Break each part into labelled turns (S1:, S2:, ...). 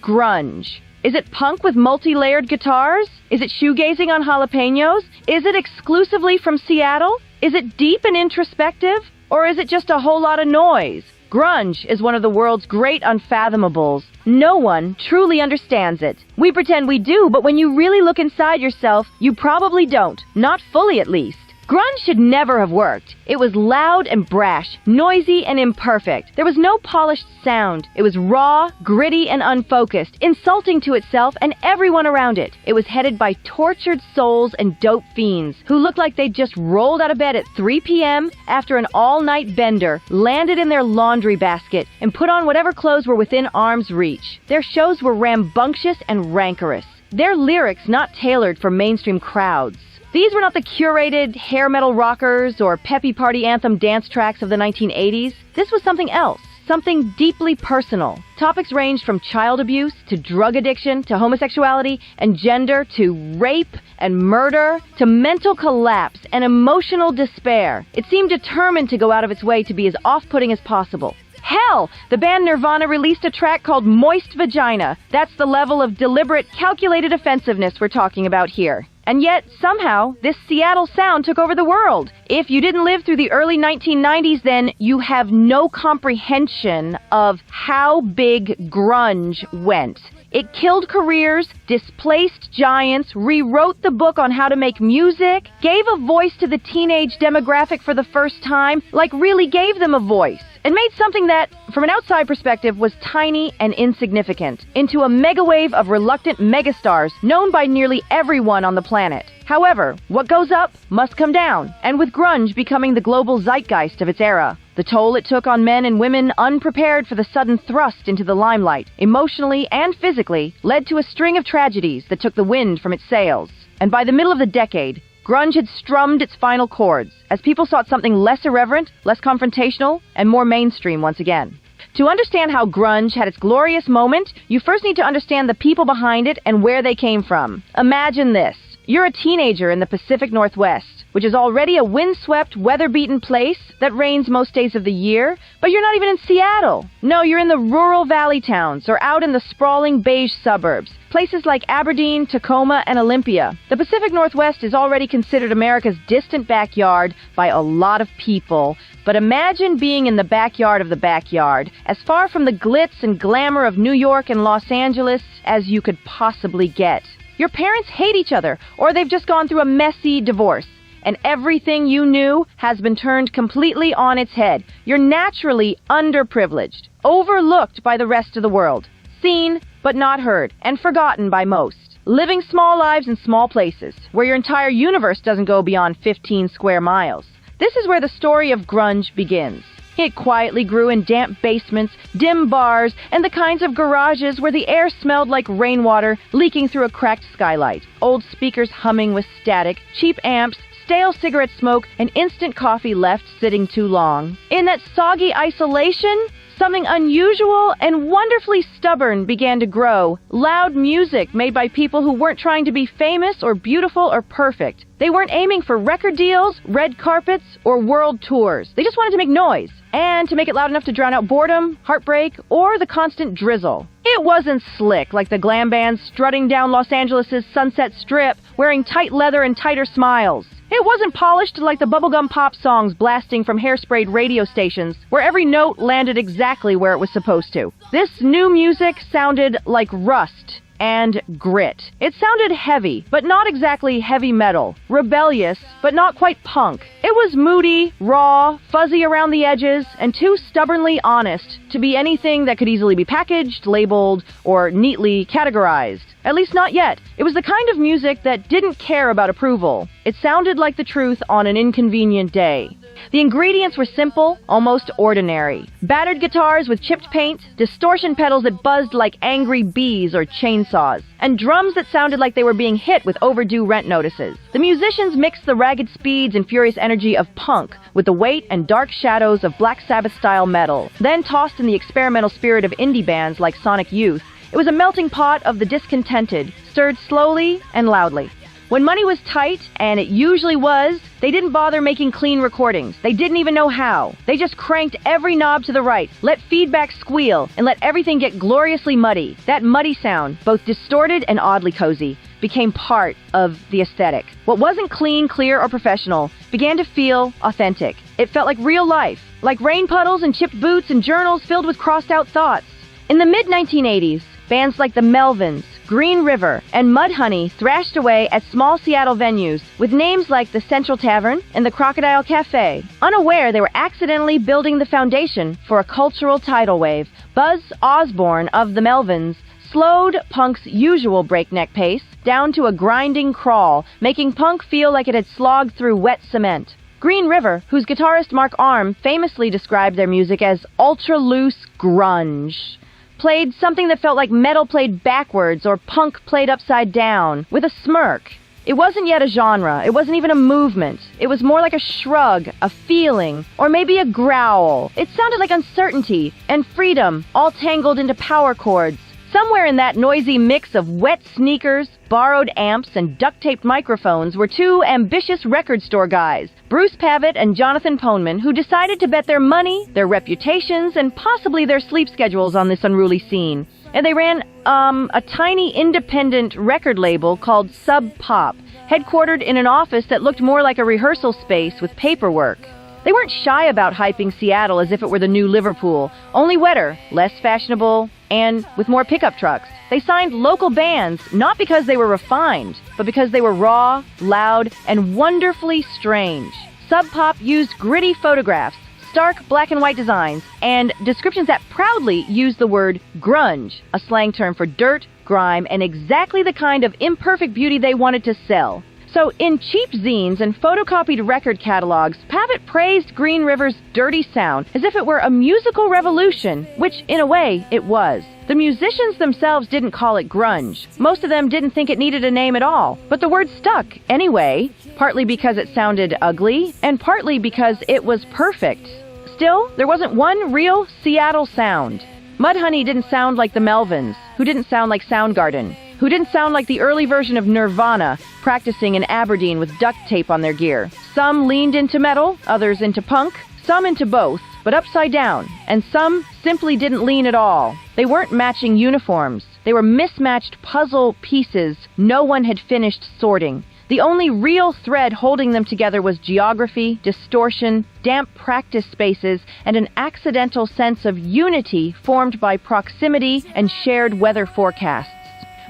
S1: grunge? Is it punk with multi-layered guitars? Is it shoegazing on jalapenos? Is it exclusively from Seattle? Is it deep and introspective? Or is it just a whole lot of noise? Grunge is one of the world's great unfathomable. No one truly understands it. We pretend we do, but when you really look inside yourself, you probably don't. Not fully, at least. Grunge should never have worked. It was loud and brash, noisy and imperfect. There was no polished sound. It was raw, gritty, and unfocused, insulting to itself and everyone around it. It was headed by tortured souls and dope fiends who looked like they'd just rolled out of bed at 3 p.m. after an all-night bender, landed in their laundry basket, and put on whatever clothes were within arm's reach. Their shows were rambunctious and rancorous. Their lyrics not tailored for mainstream crowds. These were not the curated hair metal rockers or peppy party anthem dance tracks of the 1980s. This was something else, something deeply personal. Topics ranged from child abuse to drug addiction to homosexuality and gender to rape and murder to mental collapse and emotional despair. It seemed determined to go out of its way to be as off-putting as possible. Hell, the band Nirvana released a track called Moist Vagina. That's the level of deliberate, calculated offensiveness we're talking about here. And yet, somehow, this Seattle sound took over the world. If you didn't live through the early 1990s, then you have no comprehension of how big grunge went. It killed careers, displaced giants, rewrote the book on how to make music, gave a voice to the teenage demographic for the first time, like really gave them a voice, and made something that, from an outside perspective, was tiny and insignificant into a megawave of reluctant megastars known by nearly everyone on the planet. However, what goes up must come down, and with grunge becoming the global zeitgeist of its era, the toll it took on men and women unprepared for the sudden thrust into the limelight, emotionally and physically, led to a string of tragedies that took the wind from its sails. And by the middle of the decade, grunge had strummed its final chords, as people sought something less irreverent, less confrontational, and more mainstream once again. To understand how grunge had its glorious moment, you first need to understand the people behind it and where they came from. Imagine this. You're a teenager in the Pacific Northwest, which is already a windswept, weather-beaten place that rains most days of the year, but you're not even in Seattle. No, you're in the rural valley towns or out in the sprawling beige suburbs, places like Aberdeen, Tacoma, and Olympia. The Pacific Northwest is already considered America's distant backyard by a lot of people, but imagine being in the backyard of the backyard, as far from the glitz and glamour of New York and Los Angeles as you could possibly get. Your parents hate each other, or they've just gone through a messy divorce, and everything you knew has been turned completely on its head. You're naturally underprivileged, overlooked by the rest of the world, seen but not heard, and forgotten by most. Living small lives in small places, where your entire universe doesn't go beyond 15 square miles. This is where the story of grunge begins. It quietly grew in damp basements, dim bars, and the kinds of garages where the air smelled like rainwater leaking through a cracked skylight. Old speakers humming with static, cheap amps, stale cigarette smoke, and instant coffee left sitting too long. In that soggy isolation, something unusual and wonderfully stubborn began to grow. Loud music made by people who weren't trying to be famous or beautiful or perfect. They weren't aiming for record deals, red carpets, or world tours. They just wanted to make noise, and to make it loud enough to drown out boredom, heartbreak, or the constant drizzle. It wasn't slick like the glam bands strutting down Los Angeles' Sunset Strip, wearing tight leather and tighter smiles. It wasn't polished like the bubblegum pop songs blasting from hairsprayed radio stations, where every note landed exactly where it was supposed to. This new music sounded like rust and grit. It sounded heavy, but not exactly heavy metal. Rebellious, but not quite punk. It was moody, raw, fuzzy around the edges, and too stubbornly honest to be anything that could easily be packaged, labeled, or neatly categorized. At least not yet. It was the kind of music that didn't care about approval. It sounded like the truth on an inconvenient day. The ingredients were simple, almost ordinary. Battered guitars with chipped paint, distortion pedals that buzzed like angry bees or chainsaws, and drums that sounded like they were being hit with overdue rent notices. The musicians mixed the ragged speeds and furious energy of punk with the weight and dark shadows of Black Sabbath-style metal, then tossed in the experimental spirit of indie bands like Sonic Youth. It was a melting pot of the discontented, stirred slowly and loudly. When money was tight, and it usually was, they didn't bother making clean recordings. They didn't even know how. They just cranked every knob to the right, let feedback squeal, and let everything get gloriously muddy. That muddy sound, both distorted and oddly cozy, became part of the aesthetic. What wasn't clean, clear, or professional began to feel authentic. It felt like real life, like rain puddles and chipped boots and journals filled with crossed-out thoughts. In the mid-1980s, bands like the Melvins, Green River, and Mudhoney thrashed away at small Seattle venues with names like the Central Tavern and the Crocodile Cafe. Unaware they were accidentally building the foundation for a cultural tidal wave. Buzz Osborne of the Melvins slowed punk's usual breakneck pace down to a grinding crawl, making punk feel like it had slogged through wet cement. Green River, whose guitarist Mark Arm famously described their music as ultra-loose grunge, played something that felt like metal played backwards or punk played upside down, with a smirk. It wasn't yet a genre. It wasn't even a movement. It was more like a shrug, a feeling, or maybe a growl. It sounded like uncertainty and freedom, all tangled into power chords. Somewhere in that noisy mix of wet sneakers, borrowed amps, and duct-taped microphones were two ambitious record store guys, Bruce Pavitt and Jonathan Poneman, who decided to bet their money, their reputations, and possibly their sleep schedules on this unruly scene. And they ran, a tiny independent record label called SubPop, headquartered in an office that looked more like a rehearsal space with paperwork. They weren't shy about hyping Seattle as if it were the new Liverpool, only wetter, less fashionable, and with more pickup trucks. They signed local bands, not because they were refined, but because they were raw, loud, and wonderfully strange. SubPop used gritty photographs, stark black and white designs, and descriptions that proudly used the word grunge, a slang term for dirt, grime, and exactly the kind of imperfect beauty they wanted to sell. So, in cheap zines and photocopied record catalogs, Pavitt praised Green River's dirty sound as if it were a musical revolution, which, in a way, it was. The musicians themselves didn't call it grunge. Most of them didn't think it needed a name at all. But the word stuck, anyway, partly because it sounded ugly, and partly because it was perfect. Still, there wasn't one real Seattle sound. Mudhoney didn't sound like the Melvins, who didn't sound like Soundgarden, who didn't sound like the early version of Nirvana, practicing in Aberdeen with duct tape on their gear. Some leaned into metal, others into punk, some into both, but upside down, and some simply didn't lean at all. They weren't matching uniforms. They were mismatched puzzle pieces no one had finished sorting. The only real thread holding them together was geography, distortion, damp practice spaces, and an accidental sense of unity formed by proximity and shared weather forecasts.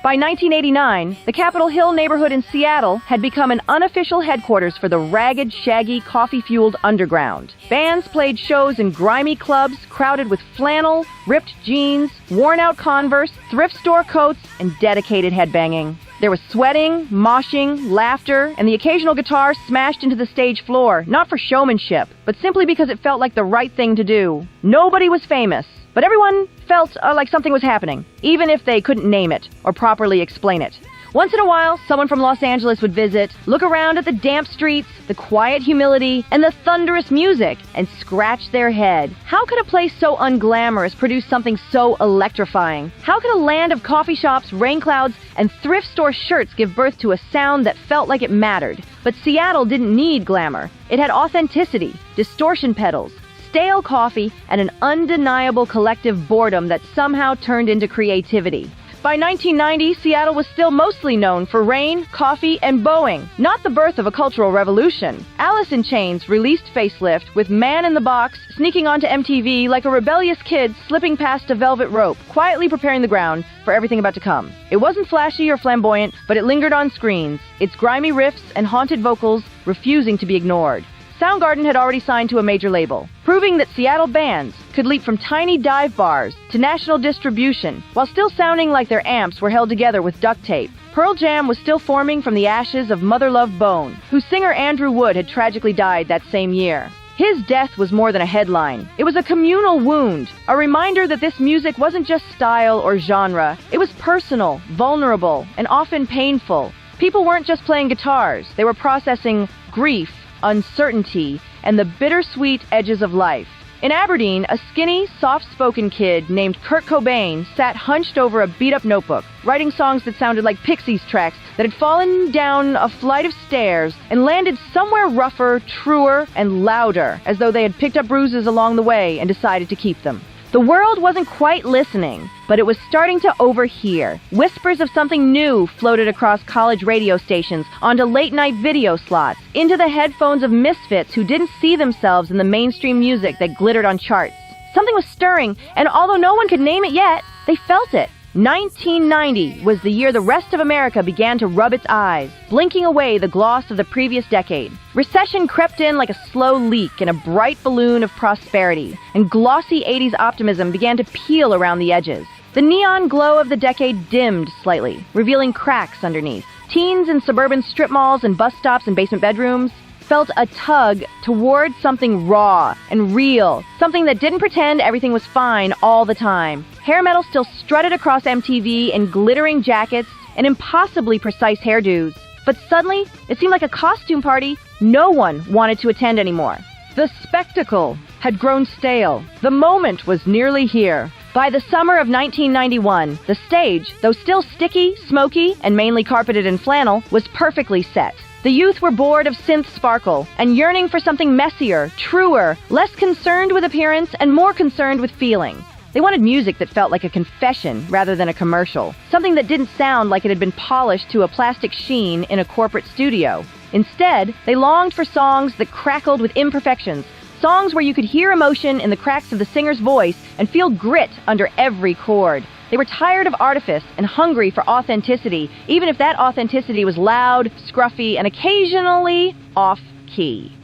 S1: By 1989, the Capitol Hill neighborhood in Seattle had become an unofficial headquarters for the ragged, shaggy, coffee-fueled underground. Bands played shows in grimy clubs crowded with flannel, ripped jeans, worn-out Converse, thrift store coats, and dedicated headbanging. There was sweating, moshing, laughter, and the occasional guitar smashed into the stage floor, not for showmanship, but simply because it felt like the right thing to do. Nobody was famous, but everyone felt like something was happening, even if they couldn't name it or properly explain it. Once in a while, someone from Los Angeles would visit, look around at the damp streets, the quiet humility, and the thunderous music, and scratch their head. How could a place so unglamorous produce something so electrifying? How could a land of coffee shops, rain clouds, and thrift store shirts give birth to a sound that felt like it mattered? But Seattle didn't need glamour. It had authenticity, distortion pedals, stale coffee, and an undeniable collective boredom that somehow turned into creativity. By 1990, Seattle was still mostly known for rain, coffee, and bowing, not the birth of a cultural revolution. Alice in Chains released Facelift with Man in the Box sneaking onto MTV like a rebellious kid slipping past a velvet rope, quietly preparing the ground for everything about to come. It wasn't flashy or flamboyant, but it lingered on screens, its grimy riffs and haunted vocals refusing to be ignored. Soundgarden had already signed to a major label, proving that Seattle bands could leap from tiny dive bars to national distribution while still sounding like their amps were held together with duct tape. Pearl Jam was still forming from the ashes of Mother Love Bone, whose singer Andrew Wood had tragically died that same year. His death was more than a headline. It was a communal wound, a reminder that this music wasn't just style or genre. It was personal, vulnerable, and often painful. People weren't just playing guitars. They were processing grief, uncertainty, and the bittersweet edges of life. In Aberdeen, a skinny, soft-spoken kid named Kurt Cobain sat hunched over a beat-up notebook, writing songs that sounded like Pixies tracks that had fallen down a flight of stairs and landed somewhere rougher, truer, and louder, as though they had picked up bruises along the way and decided to keep them. The world wasn't quite listening, but it was starting to overhear. Whispers of something new floated across college radio stations, onto late-night video slots, into the headphones of misfits who didn't see themselves in the mainstream music that glittered on charts. Something was stirring, and although no one could name it yet, they felt it. 1990 was the year the rest of America began to rub its eyes, blinking away the gloss of the previous decade. Recession crept in like a slow leak in a bright balloon of prosperity, and glossy 80s optimism began to peel around the edges. The neon glow of the decade dimmed slightly, revealing cracks underneath. Teens in suburban strip malls and bus stops and basement bedrooms felt a tug toward something raw and real, something that didn't pretend everything was fine all the time. Hair metal still strutted across MTV in glittering jackets and impossibly precise hairdos. But suddenly, it seemed like a costume party no one wanted to attend anymore. The spectacle had grown stale. The moment was nearly here. By the summer of 1991, the stage, though still sticky, smoky, and mainly carpeted in flannel, was perfectly set. The youth were bored of synth sparkle and yearning for something messier, truer, less concerned with appearance and more concerned with feeling. They wanted music that felt like a confession rather than a commercial, something that didn't sound like it had been polished to a plastic sheen in a corporate studio. Instead, they longed for songs that crackled with imperfections, songs where you could hear emotion in the cracks of the singer's voice and feel grit under every chord. They were tired of artifice and hungry for authenticity, even if that authenticity was loud, scruffy, and occasionally off-key.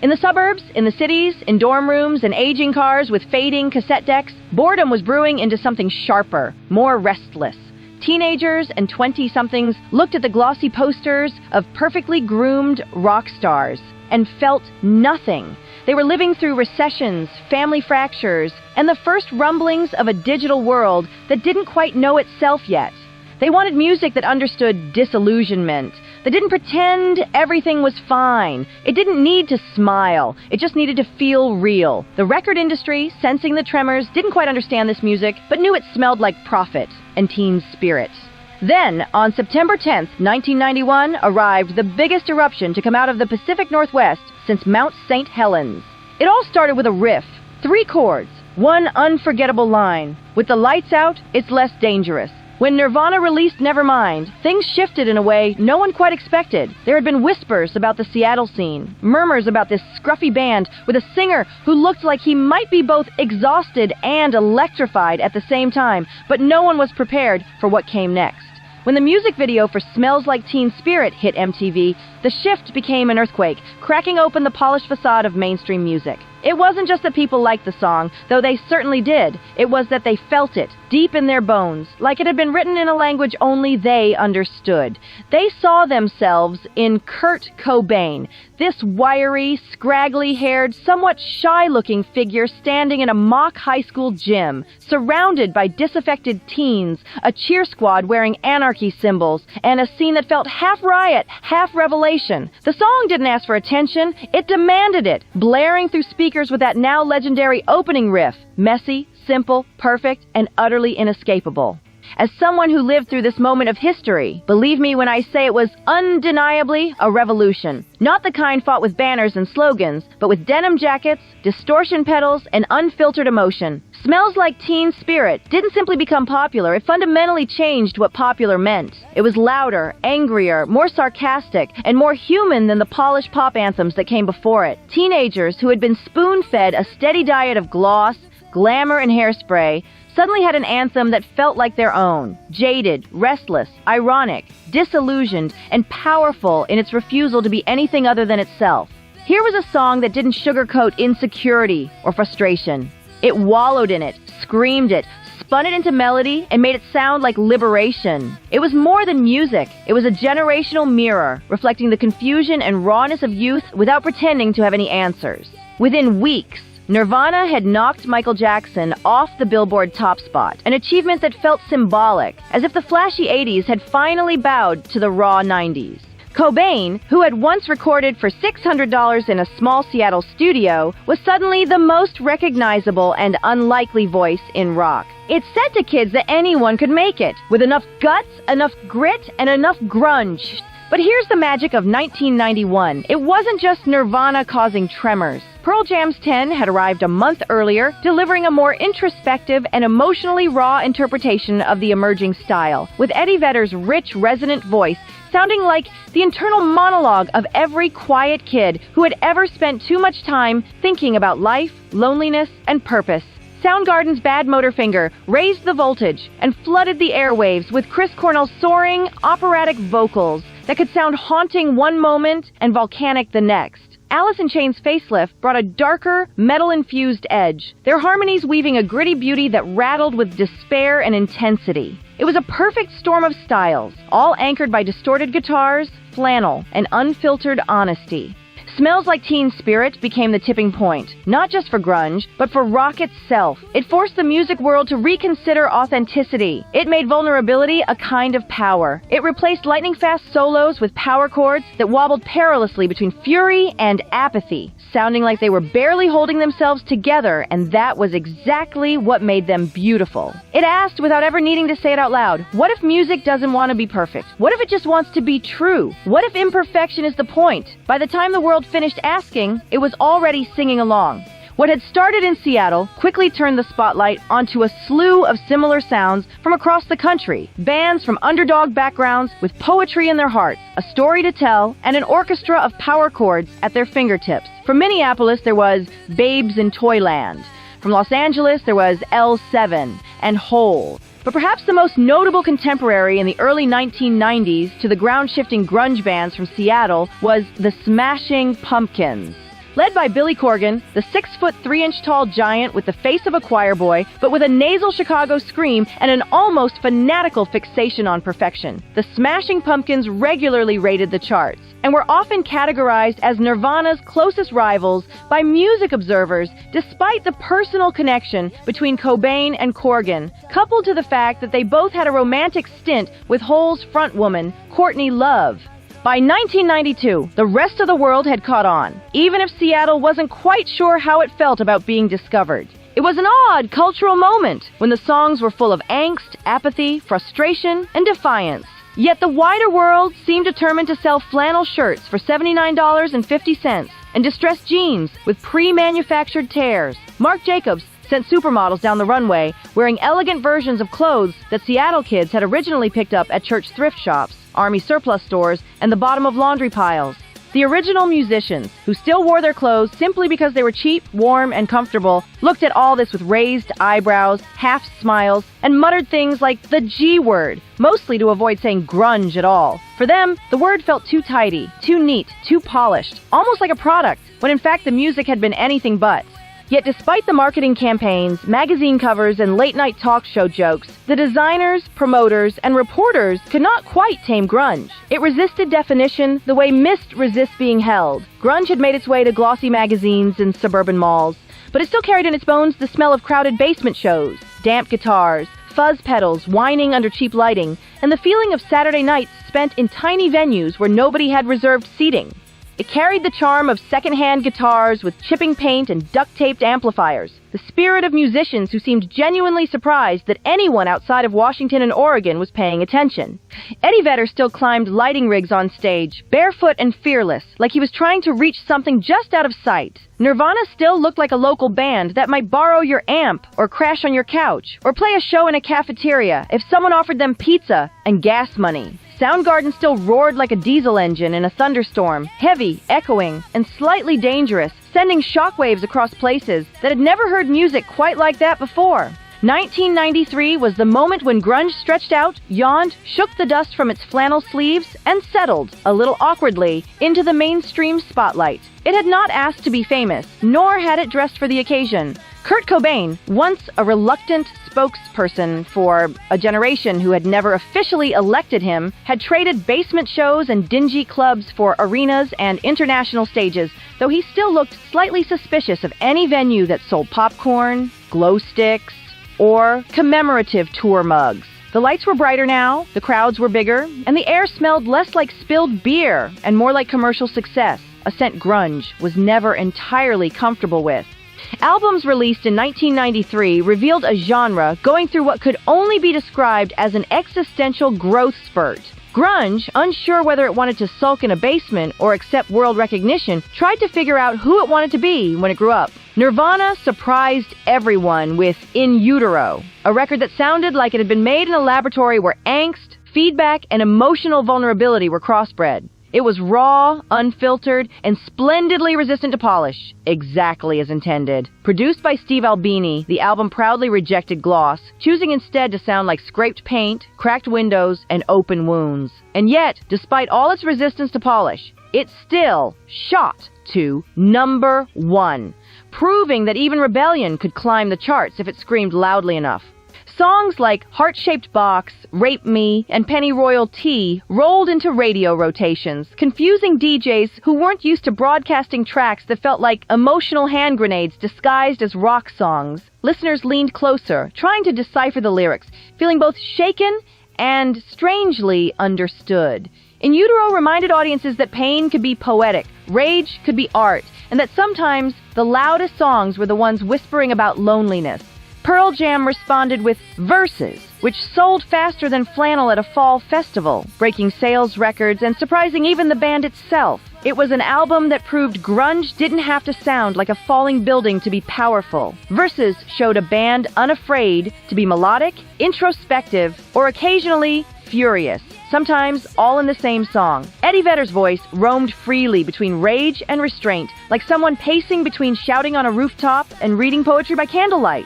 S1: In the suburbs, in the cities, in dorm rooms, and aging cars with fading cassette decks, boredom was brewing into something sharper, more restless. Teenagers and 20-somethings looked at the glossy posters of perfectly groomed rock stars and felt nothing. They were living through recessions, family fractures, and the first rumblings of a digital world that didn't quite know itself yet. They wanted music that understood disillusionment, that didn't pretend everything was fine. It didn't need to smile. It just needed to feel real. The record industry, sensing the tremors, didn't quite understand this music, but knew it smelled like profit and teen spirit. Then, on September 10th, 1991, arrived the biggest eruption to come out of the Pacific Northwest since Mount St. Helens. It all started with a riff, 3 chords, one unforgettable line. With the lights out, it's less dangerous. When Nirvana released Nevermind, things shifted in a way no one quite expected. There had been whispers about the Seattle scene, murmurs about this scruffy band with a singer who looked like he might be both exhausted and electrified at the same time, but no one was prepared for what came next. When the music video for Smells Like Teen Spirit hit MTV, the shift became an earthquake, cracking open the polished facade of mainstream music. It wasn't just that people liked the song, though they certainly did. It was that they felt it, deep in their bones, like it had been written in a language only they understood. They saw themselves in Kurt Cobain, this wiry, scraggly-haired, somewhat shy-looking figure standing in a mock high school gym, surrounded by disaffected teens, a cheer squad wearing anarchy symbols, and a scene that felt half riot, half revelation. The song didn't ask for attention, it demanded it, blaring through speakers with that now legendary opening riff, messy, simple, perfect, and utterly inescapable. As someone who lived through this moment of history, believe me when I say it was undeniably a revolution. Not the kind fought with banners and slogans, but with denim jackets, distortion pedals, and unfiltered emotion. Smells Like Teen Spirit didn't simply become popular, it fundamentally changed what popular meant. It was louder, angrier, more sarcastic, and more human than the polished pop anthems that came before it. Teenagers who had been spoon-fed a steady diet of gloss, glamour, and hairspray suddenly had an anthem that felt like their own. Jaded, restless, ironic, disillusioned, and powerful in its refusal to be anything other than itself. Here was a song that didn't sugarcoat insecurity or frustration. It wallowed in it, screamed it, spun it into melody, and made it sound like liberation. It was more than music. It was a generational mirror, reflecting the confusion and rawness of youth without pretending to have any answers. Within weeks, Nirvana had knocked Michael Jackson off the Billboard top spot, an achievement that felt symbolic, as if the flashy 80s had finally bowed to the raw 90s. Cobain, who had once recorded for $600 in a small Seattle studio, was suddenly the most recognizable and unlikely voice in rock. It said to kids that anyone could make it, with enough guts, enough grit, and enough grunge. But here's the magic of 1991. It wasn't just Nirvana causing tremors. Pearl Jam's 10 had arrived a month earlier, delivering a more introspective and emotionally raw interpretation of the emerging style, with Eddie Vedder's rich, resonant voice sounding like the internal monologue of every quiet kid who had ever spent too much time thinking about life, loneliness, and purpose. Soundgarden's Bad Motorfinger raised the voltage and flooded the airwaves with Chris Cornell's soaring, operatic vocals that could sound haunting one moment and volcanic the next. Alice in Chains' Facelift brought a darker, metal-infused edge, their harmonies weaving a gritty beauty that rattled with despair and intensity. It was a perfect storm of styles, all anchored by distorted guitars, flannel, and unfiltered honesty. Smells Like Teen Spirit became the tipping point, not just for grunge, but for rock itself. It forced the music world to reconsider authenticity. It made vulnerability a kind of power. It replaced lightning-fast solos with power chords that wobbled perilously between fury and apathy, sounding like they were barely holding themselves together, and that was exactly what made them beautiful. It asked, without ever needing to say it out loud, what if music doesn't want to be perfect? What if it just wants to be true? What if imperfection is the point? By the time the world finished asking, it was already singing along. What had started in Seattle quickly turned the spotlight onto a slew of similar sounds from across the country. Bands from underdog backgrounds with poetry in their hearts, a story to tell, and an orchestra of power chords at their fingertips. From Minneapolis, there was Babes in Toyland. From Los Angeles, there was L7 and Hole. But perhaps the most notable contemporary in the early 1990s to the ground-shifting grunge bands from Seattle was the Smashing Pumpkins. Led by Billy Corgan, the 6'3" giant with the face of a choir boy, but with a nasal Chicago scream and an almost fanatical fixation on perfection, the Smashing Pumpkins regularly raided the charts and were often categorized as Nirvana's closest rivals by music observers, despite the personal connection between Cobain and Corgan, coupled to the fact that they both had a romantic stint with Hole's frontwoman, Courtney Love. By 1992, the rest of the world had caught on, even if Seattle wasn't quite sure how it felt about being discovered. It was an odd cultural moment when the songs were full of angst, apathy, frustration, and defiance. Yet the wider world seemed determined to sell flannel shirts for $79.50 and distressed jeans with pre-manufactured tears. Marc Jacobs sent supermodels down the runway wearing elegant versions of clothes that Seattle kids had originally picked up at church thrift shops, army surplus stores, and the bottom of laundry piles. The original musicians, who still wore their clothes simply because they were cheap, warm, and comfortable, looked at all this with raised eyebrows, half smiles, and muttered things like the G word, mostly to avoid saying grunge at all. For them, the word felt too tidy, too neat, too polished, almost like a product, when in fact the music had been anything but. Yet despite the marketing campaigns, magazine covers, and late-night talk show jokes, the designers, promoters, and reporters could not quite tame grunge. It resisted definition the way mist resists being held. Grunge had made its way to glossy magazines and suburban malls, but it still carried in its bones the smell of crowded basement shows, damp guitars, fuzz pedals whining under cheap lighting, and the feeling of Saturday nights spent in tiny venues where nobody had reserved seating. It carried the charm of second-hand guitars with chipping paint and duct-taped amplifiers, the spirit of musicians who seemed genuinely surprised that anyone outside of Washington and Oregon was paying attention. Eddie Vedder still climbed lighting rigs on stage, barefoot and fearless, like he was trying to reach something just out of sight. Nirvana still looked like a local band that might borrow your amp or crash on your couch, or play a show in a cafeteria if someone offered them pizza and gas money. Soundgarden still roared like a diesel engine in a thunderstorm, heavy, echoing, and slightly dangerous, sending shockwaves across places that had never heard music quite like that before. 1993 was the moment when grunge stretched out, yawned, shook the dust from its flannel sleeves, and settled, a little awkwardly, into the mainstream spotlight. It had not asked to be famous, nor had it dressed for the occasion. Kurt Cobain, once a reluctant spokesperson for a generation who had never officially elected him, had traded basement shows and dingy clubs for arenas and international stages, though he still looked slightly suspicious of any venue that sold popcorn, glow sticks, or commemorative tour mugs. The lights were brighter now, the crowds were bigger, and the air smelled less like spilled beer and more like commercial success, a scent grunge was never entirely comfortable with. Albums released in 1993 revealed a genre going through what could only be described as an existential growth spurt. Grunge, unsure whether it wanted to sulk in a basement or accept world recognition, tried to figure out who it wanted to be when it grew up. Nirvana surprised everyone with In Utero, a record that sounded like it had been made in a laboratory where angst, feedback, and emotional vulnerability were crossbred. It was raw, unfiltered, and splendidly resistant to polish, exactly as intended. Produced by Steve Albini, the album proudly rejected gloss, choosing instead to sound like scraped paint, cracked windows, and open wounds. And yet, despite all its resistance to polish, it still shot to #1, proving that even rebellion could climb the charts if it screamed loudly enough. Songs like Heart-Shaped Box, Rape Me, and Pennyroyal Tea rolled into radio rotations, confusing DJs who weren't used to broadcasting tracks that felt like emotional hand grenades disguised as rock songs. Listeners leaned closer, trying to decipher the lyrics, feeling both shaken and strangely understood. In Utero reminded audiences that pain could be poetic, rage could be art, and that sometimes the loudest songs were the ones whispering about loneliness. Pearl Jam responded with Verses, which sold faster than flannel at a fall festival, breaking sales records and surprising even the band itself. It was an album that proved grunge didn't have to sound like a falling building to be powerful. Verses showed a band unafraid to be melodic, introspective, or occasionally furious, sometimes all in the same song. Eddie Vedder's voice roamed freely between rage and restraint, like someone pacing between shouting on a rooftop and reading poetry by candlelight.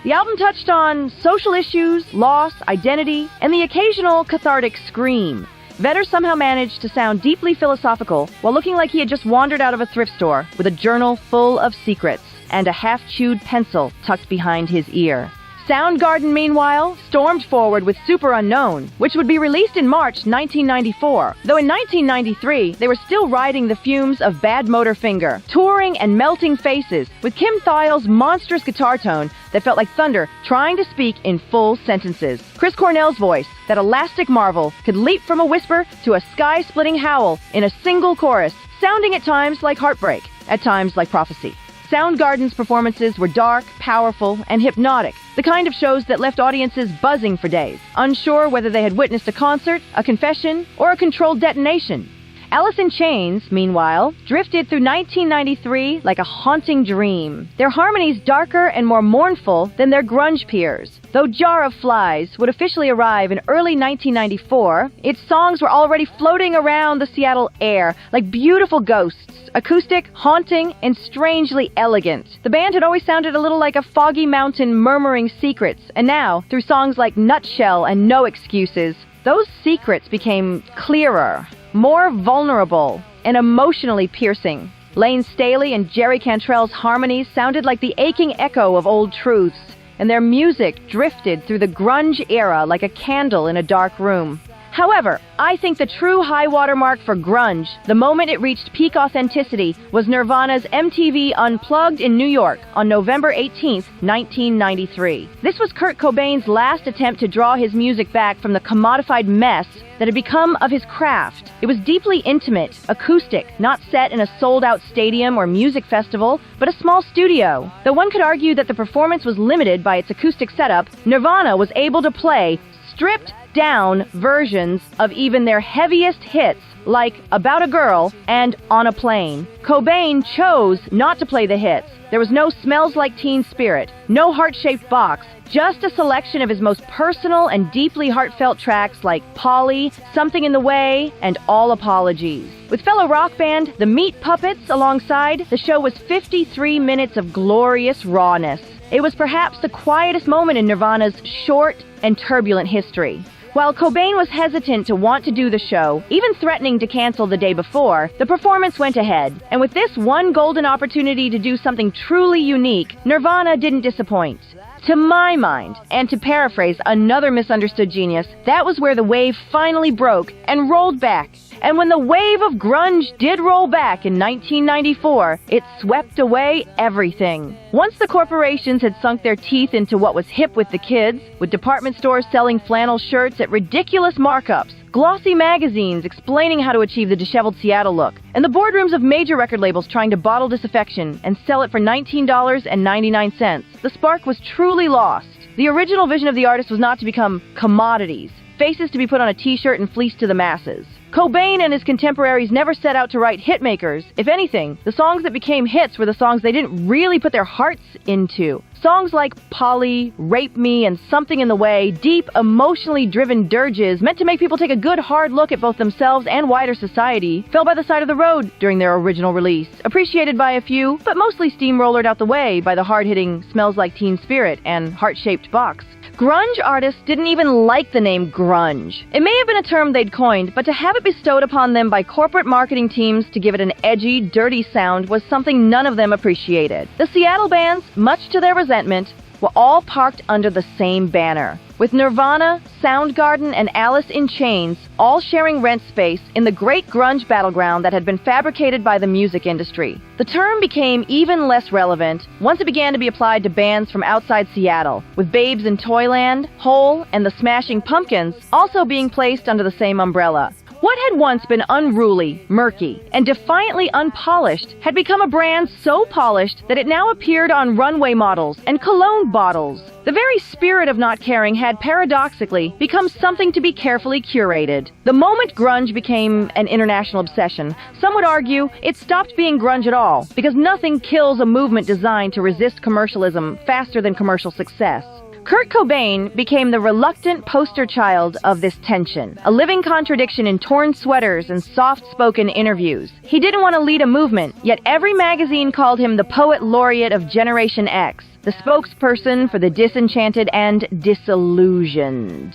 S1: The album touched on social issues, loss, identity, and the occasional cathartic scream. Vedder somehow managed to sound deeply philosophical while looking like he had just wandered out of a thrift store with a journal full of secrets and a half-chewed pencil tucked behind his ear. Soundgarden, meanwhile, stormed forward with Super Unknown, which would be released in March 1994, though in 1993 they were still riding the fumes of Bad Motor Finger, touring and melting faces, with Kim Thile's monstrous guitar tone that felt like thunder trying to speak in full sentences. Chris Cornell's voice, that elastic marvel, could leap from a whisper to a sky-splitting howl in a single chorus, sounding at times like heartbreak, at times like prophecy. Soundgarden's performances were dark, powerful, and hypnotic, the kind of shows that left audiences buzzing for days, unsure whether they had witnessed a concert, a confession, or a controlled detonation. Alice in Chains, meanwhile, drifted through 1993 like a haunting dream, their harmonies darker and more mournful than their grunge peers. Though Jar of Flies would officially arrive in early 1994, its songs were already floating around the Seattle air like beautiful ghosts, acoustic, haunting, and strangely elegant. The band had always sounded a little like a foggy mountain murmuring secrets, and now, through songs like Nutshell and No Excuses, those secrets became clearer, more vulnerable, and emotionally piercing. Lane Staley and Jerry Cantrell's harmonies sounded like the aching echo of old truths, and their music drifted through the grunge era like a candle in a dark room. However, I think the true high watermark for grunge, the moment it reached peak authenticity, was Nirvana's MTV Unplugged in New York on November 18, 1993. This was Kurt Cobain's last attempt to draw his music back from the commodified mess that had become of his craft. It was deeply intimate, acoustic, not set in a sold-out stadium or music festival, but a small studio. Though one could argue that the performance was limited by its acoustic setup, Nirvana was able to play stripped-down versions of even their heaviest hits, like About a Girl and On a Plane. Cobain chose not to play the hits. There was no Smells Like Teen Spirit, no Heart-Shaped Box, just a selection of his most personal and deeply heartfelt tracks like Polly, Something in the Way, and All Apologies. With fellow rock band The Meat Puppets alongside, the show was 53 minutes of glorious rawness. It was perhaps the quietest moment in Nirvana's short and turbulent history. While Cobain was hesitant to want to do the show, even threatening to cancel the day before, the performance went ahead. And with this one golden opportunity to do something truly unique, Nirvana didn't disappoint. To my mind, and to paraphrase another misunderstood genius, that was where the wave finally broke and rolled back. And when the wave of grunge did roll back in 1994, it swept away everything. Once the corporations had sunk their teeth into what was hip with the kids, with department stores selling flannel shirts at ridiculous markups, glossy magazines explaining how to achieve the disheveled Seattle look, and the boardrooms of major record labels trying to bottle disaffection and sell it for $19.99, the spark was truly lost. The original vision of the artist was not to become commodities, faces to be put on a t-shirt and fleeced to the masses. Cobain and his contemporaries never set out to write hitmakers. If anything, the songs that became hits were the songs they didn't really put their hearts into. Songs like Polly, Rape Me, and Something in the Way, deep, emotionally driven dirges meant to make people take a good hard look at both themselves and wider society, fell by the side of the road during their original release, appreciated by a few, but mostly steamrollered out the way by the hard-hitting Smells Like Teen Spirit and Heart-Shaped Box. Grunge artists didn't even like the name grunge. It may have been a term they'd coined, but to have it bestowed upon them by corporate marketing teams to give it an edgy, dirty sound was something none of them appreciated. The Seattle bands, much to their resentment, were all parked under the same banner, with Nirvana, Soundgarden, and Alice in Chains all sharing rent space in the great grunge battleground that had been fabricated by the music industry. The term became even less relevant once it began to be applied to bands from outside Seattle, with Babes in Toyland, Hole, and the Smashing Pumpkins also being placed under the same umbrella. What had once been unruly, murky, and defiantly unpolished had become a brand so polished that it now appeared on runway models and cologne bottles. The very spirit of not caring had paradoxically become something to be carefully curated. The moment grunge became an international obsession, some would argue it stopped being grunge at all, because nothing kills a movement designed to resist commercialism faster than commercial success. Kurt Cobain became the reluctant poster child of this tension, a living contradiction in torn sweaters and soft-spoken interviews. He didn't want to lead a movement, yet every magazine called him the poet laureate of Generation X, the spokesperson for the disenchanted and disillusioned.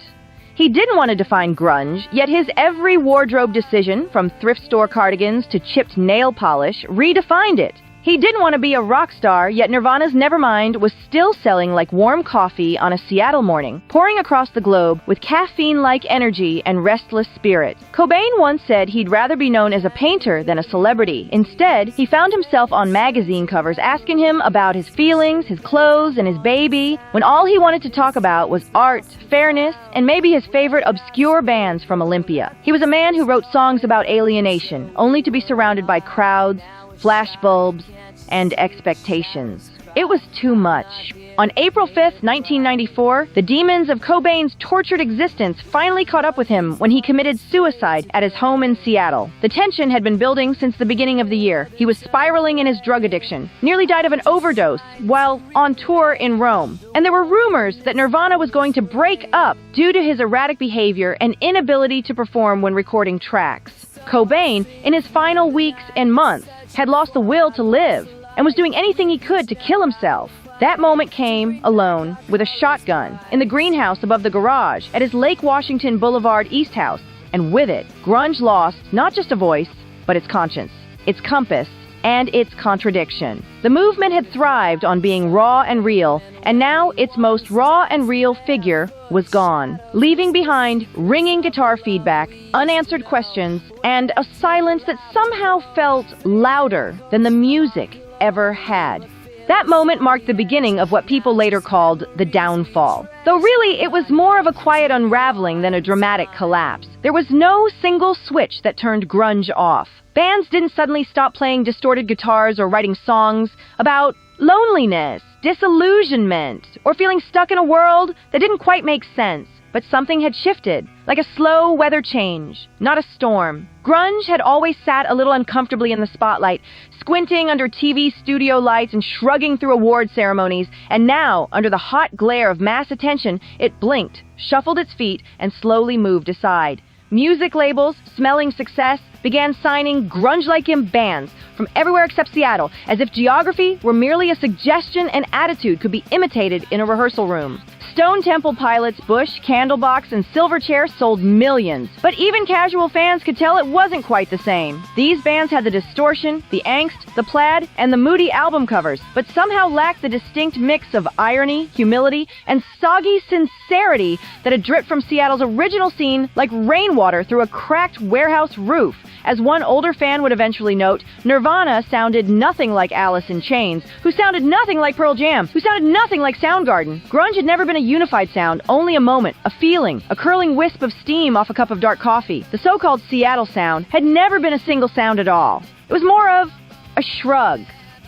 S1: He didn't want to define grunge, yet his every wardrobe decision, from thrift store cardigans to chipped nail polish, redefined it. He didn't want to be a rock star, yet Nirvana's Nevermind was still selling like warm coffee on a Seattle morning, pouring across the globe with caffeine-like energy and restless spirit. Cobain once said he'd rather be known as a painter than a celebrity. Instead, he found himself on magazine covers asking him about his feelings, his clothes, and his baby, when all he wanted to talk about was art, fairness, and maybe his favorite obscure bands from Olympia. He was a man who wrote songs about alienation, only to be surrounded by crowds, flashbulbs, and expectations. It was too much. On April 5th, 1994, the demons of Cobain's tortured existence finally caught up with him when he committed suicide at his home in Seattle. The tension had been building since the beginning of the year. He was spiraling in his drug addiction, nearly died of an overdose while on tour in Rome. And there were rumors that Nirvana was going to break up due to his erratic behavior and inability to perform when recording tracks. Cobain, in his final weeks and months, had lost the will to live and was doing anything he could to kill himself. That moment came, alone, with a shotgun, in the greenhouse above the garage at his Lake Washington Boulevard East house, and with it, grunge lost not just a voice, but its conscience, its compass, and its contradiction. The movement had thrived on being raw and real, and now its most raw and real figure was gone, leaving behind ringing guitar feedback, unanswered questions, and a silence that somehow felt louder than the music ever had. That moment marked the beginning of what people later called the downfall. Though really, it was more of a quiet unraveling than a dramatic collapse. There was no single switch that turned grunge off. Bands didn't suddenly stop playing distorted guitars or writing songs about loneliness, disillusionment, or feeling stuck in a world that didn't quite make sense. But something had shifted, like a slow weather change, not a storm. Grunge had always sat a little uncomfortably in the spotlight, squinting under TV studio lights and shrugging through award ceremonies, and now, under the hot glare of mass attention, it blinked, shuffled its feet, and slowly moved aside. Music labels, smelling success, began signing grunge-like bands from everywhere except Seattle, as if geography were merely a suggestion and attitude could be imitated in a rehearsal room. Stone Temple Pilots, Bush, Candlebox, and Silverchair sold millions, but even casual fans could tell it wasn't quite the same. These bands had the distortion, the angst, the plaid, and the moody album covers, but somehow lacked the distinct mix of irony, humility, and soggy sincerity that had dripped from Seattle's original scene like rainwater through a cracked warehouse roof. As one older fan would eventually note, Nirvana sounded nothing like Alice in Chains, who sounded nothing like Pearl Jam, who sounded nothing like Soundgarden. Grunge had never been a unified sound, only a moment, a feeling, a curling wisp of steam off a cup of dark coffee. The so-called Seattle sound had never been a single sound at all. It was more of a shrug,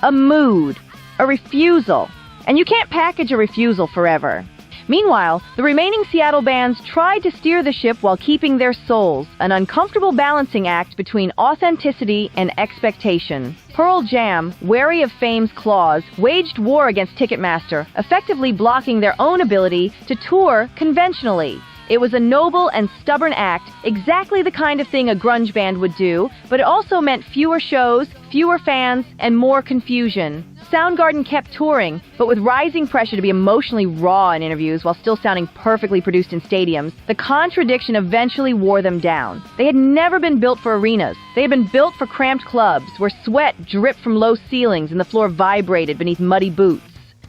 S1: a mood, a refusal. And you can't package a refusal forever. Meanwhile, the remaining Seattle bands tried to steer the ship while keeping their souls, an uncomfortable balancing act between authenticity and expectation. Pearl Jam, wary of fame's claws, waged war against Ticketmaster, effectively blocking their own ability to tour conventionally. It was a noble and stubborn act, exactly the kind of thing a grunge band would do, but it also meant fewer shows, fewer fans, and more confusion. Soundgarden kept touring, but with rising pressure to be emotionally raw in interviews while still sounding perfectly produced in stadiums, the contradiction eventually wore them down. They had never been built for arenas. They had been built for cramped clubs, where sweat dripped from low ceilings and the floor vibrated beneath muddy boots.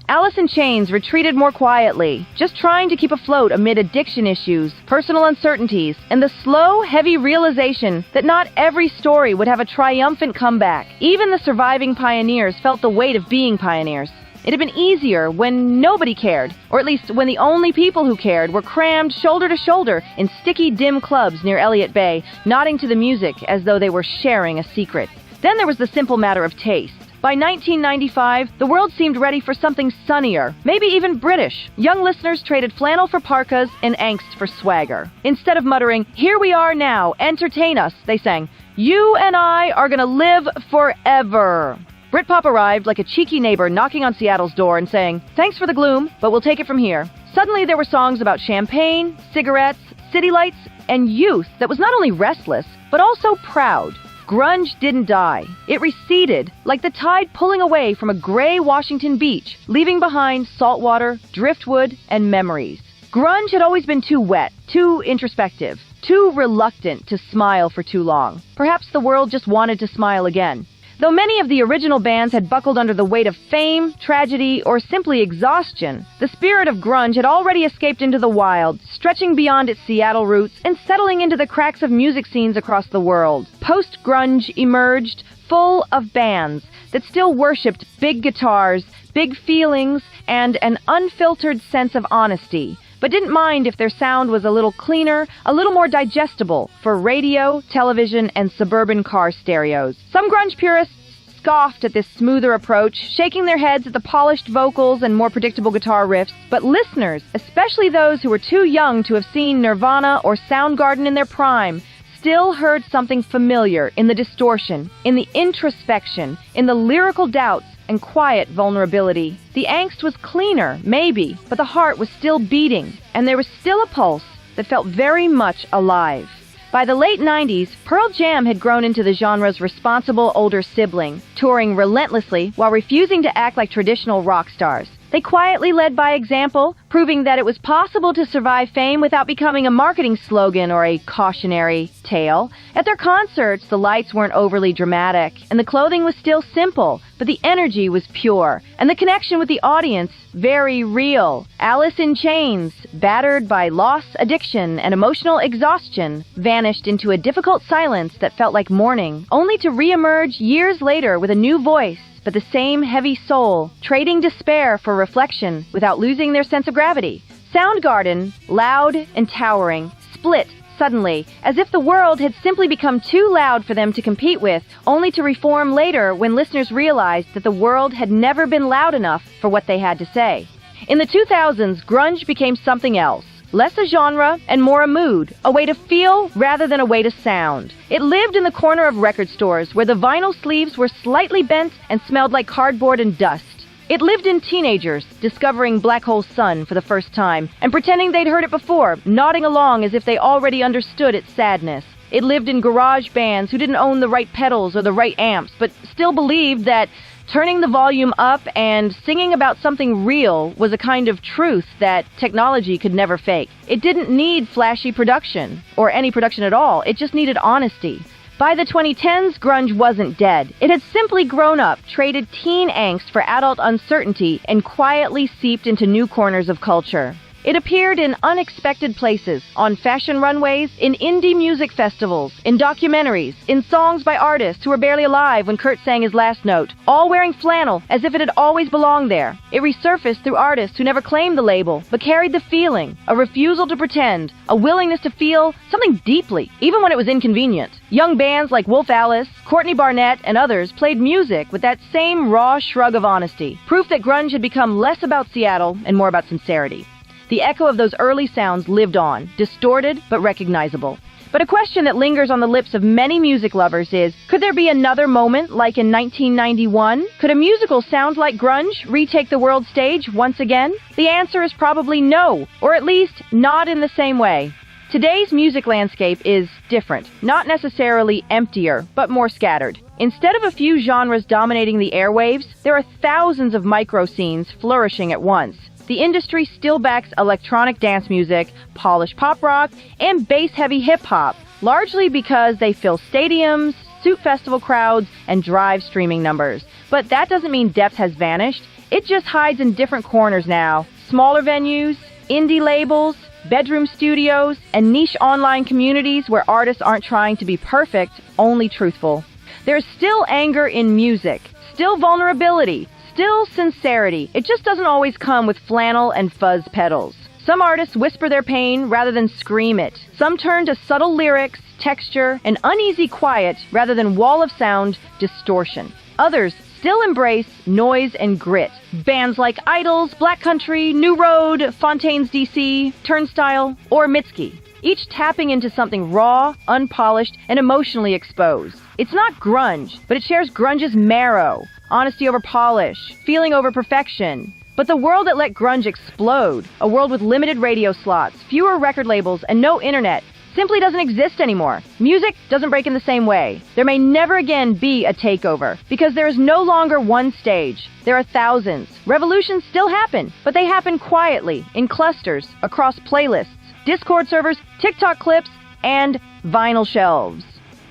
S1: Alice in Chains retreated more quietly, just trying to keep afloat amid addiction issues, personal uncertainties, and the slow, heavy realization that not every story would have a triumphant comeback. Even the surviving pioneers felt the weight of being pioneers. It had been easier when nobody cared, or at least when the only people who cared were crammed shoulder to shoulder in sticky, dim clubs near Elliott Bay, nodding to the music as though they were sharing a secret. Then there was the simple matter of taste. By 1995, the world seemed ready for something sunnier, maybe even British. Young listeners traded flannel for parkas and angst for swagger. Instead of muttering, "Here we are now, entertain us," they sang, "You and I are gonna live forever." Britpop arrived like a cheeky neighbor knocking on Seattle's door and saying, "Thanks for the gloom, but we'll take it from here." Suddenly there were songs about champagne, cigarettes, city lights, and youth that was not only restless, but also proud. Grunge didn't die. It receded, like the tide pulling away from a gray Washington beach, leaving behind saltwater, driftwood, and memories. Grunge had always been too wet, too introspective, too reluctant to smile for too long. Perhaps the world just wanted to smile again. Though many of the original bands had buckled under the weight of fame, tragedy, or simply exhaustion, the spirit of grunge had already escaped into the wild, stretching beyond its Seattle roots and settling into the cracks of music scenes across the world. Post-grunge emerged, full of bands that still worshipped big guitars, big feelings, and an unfiltered sense of honesty, but didn't mind if their sound was a little cleaner, a little more digestible for radio, television, and suburban car stereos. Some grunge purists scoffed at this smoother approach, shaking their heads at the polished vocals and more predictable guitar riffs, but listeners, especially those who were too young to have seen Nirvana or Soundgarden in their prime, still heard something familiar in the distortion, in the introspection, in the lyrical doubts, and quiet vulnerability. The angst was cleaner, maybe, but the heart was still beating, and there was still a pulse that felt very much alive. By the late 90s, Pearl Jam had grown into the genre's responsible older sibling, touring relentlessly while refusing to act like traditional rock stars. They quietly led by example, proving that it was possible to survive fame without becoming a marketing slogan or a cautionary tale. At their concerts, the lights weren't overly dramatic, and the clothing was still simple, but the energy was pure, and the connection with the audience very real. Alice in Chains, battered by loss, addiction, and emotional exhaustion, vanished into a difficult silence that felt like mourning, only to re-emerge years later with a new voice, but the same heavy soul, trading despair for reflection without losing their sense of gravity. Soundgarden, loud and towering, split suddenly, as if the world had simply become too loud for them to compete with, only to reform later when listeners realized that the world had never been loud enough for what they had to say. In the 2000s, grunge became something else. Less a genre and more a mood, a way to feel rather than a way to sound. It lived in the corner of record stores where the vinyl sleeves were slightly bent and smelled like cardboard and dust. It lived in teenagers discovering Black Hole Sun for the first time and pretending they'd heard it before, nodding along as if they already understood its sadness. It lived in garage bands who didn't own the right pedals or the right amps, but still believed that turning the volume up and singing about something real was a kind of truth that technology could never fake. It didn't need flashy production, or any production at all. It just needed honesty. By the 2010s, grunge wasn't dead. It had simply grown up, traded teen angst for adult uncertainty, and quietly seeped into new corners of culture. It appeared in unexpected places, on fashion runways, in indie music festivals, in documentaries, in songs by artists who were barely alive when Kurt sang his last note, all wearing flannel as if it had always belonged there. It resurfaced through artists who never claimed the label, but carried the feeling, a refusal to pretend, a willingness to feel something deeply, even when it was inconvenient. Young bands like Wolf Alice, Courtney Barnett, and others played music with that same raw shrug of honesty, proof that grunge had become less about Seattle and more about sincerity. The echo of those early sounds lived on, distorted but recognizable. But a question that lingers on the lips of many music lovers is, could there be another moment like in 1991? Could a musical sound like grunge retake the world stage once again? The answer is probably no, or at least not in the same way. Today's music landscape is different, not necessarily emptier, but more scattered. Instead of a few genres dominating the airwaves, there are thousands of micro-scenes flourishing at once. The industry still backs electronic dance music, polished pop rock, and bass-heavy hip-hop, largely because they fill stadiums, suit festival crowds, and drive streaming numbers. But that doesn't mean depth has vanished. It just hides in different corners now. Smaller venues, indie labels, bedroom studios, and niche online communities where artists aren't trying to be perfect, only truthful. There's still anger in music, still vulnerability, still sincerity. It just doesn't always come with flannel and fuzz pedals. Some artists whisper their pain rather than scream it. Some turn to subtle lyrics, texture, and uneasy quiet rather than wall of sound distortion. Others still embrace noise and grit. Bands like Idols, Black Country, New Road, Fontaines DC, Turnstile, or Mitski, each tapping into something raw, unpolished, and emotionally exposed. It's not grunge, but it shares grunge's marrow. Honesty over polish, feeling over perfection. But the world that let grunge explode, a world with limited radio slots, fewer record labels, and no internet, simply doesn't exist anymore. Music doesn't break in the same way. There may never again be a takeover, because there is no longer one stage. There are thousands. Revolutions still happen, but they happen quietly, in clusters, across playlists, Discord servers, TikTok clips, and vinyl shelves.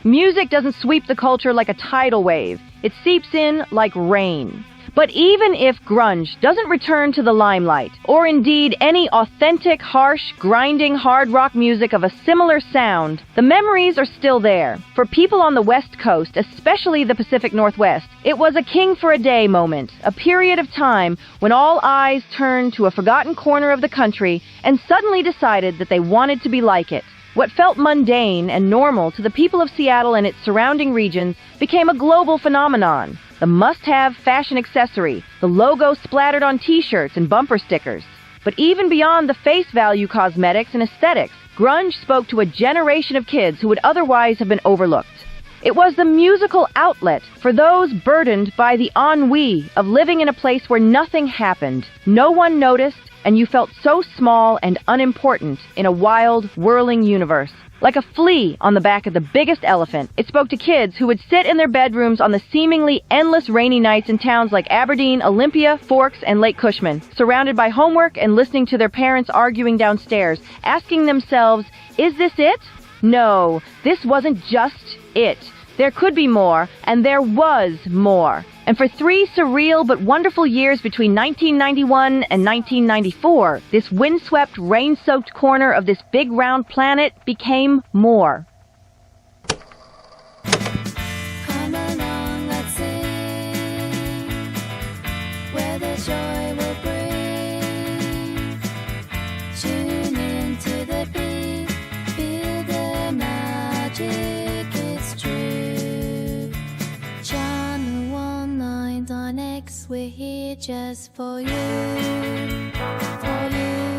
S1: Music doesn't sweep the culture like a tidal wave. It seeps in like rain. But even if grunge doesn't return to the limelight, or indeed any authentic, harsh, grinding hard rock music of a similar sound, the memories are still there. For people on the West Coast, especially the Pacific Northwest, it was a king for a day moment, a period of time when all eyes turned to a forgotten corner of the country and suddenly decided that they wanted to be like it. What felt mundane and normal to the people of Seattle and its surrounding regions became a global phenomenon. The must-have fashion accessory, the logo splattered on t-shirts and bumper stickers. But even beyond the face value cosmetics and aesthetics, grunge spoke to a generation of kids who would otherwise have been overlooked. It was the musical outlet for those burdened by the ennui of living in a place where nothing happened, no one noticed, and you felt so small and unimportant in a wild, whirling universe. Like a flea on the back of the biggest elephant, it spoke to kids who would sit in their bedrooms on the seemingly endless rainy nights in towns like Aberdeen, Olympia, Forks, and Lake Cushman, surrounded by homework and listening to their parents arguing downstairs, asking themselves, is this it? No, this wasn't just it. There could be more, and there was more. And for 3 surreal but wonderful years between 1991 and 1994, this windswept, rain-soaked corner of this big round planet became more.
S2: Come along, let's sing, where the joy will bring. Tune into the beat, feel the magic, it's true. Channel 199 X, we're here just for you, for you.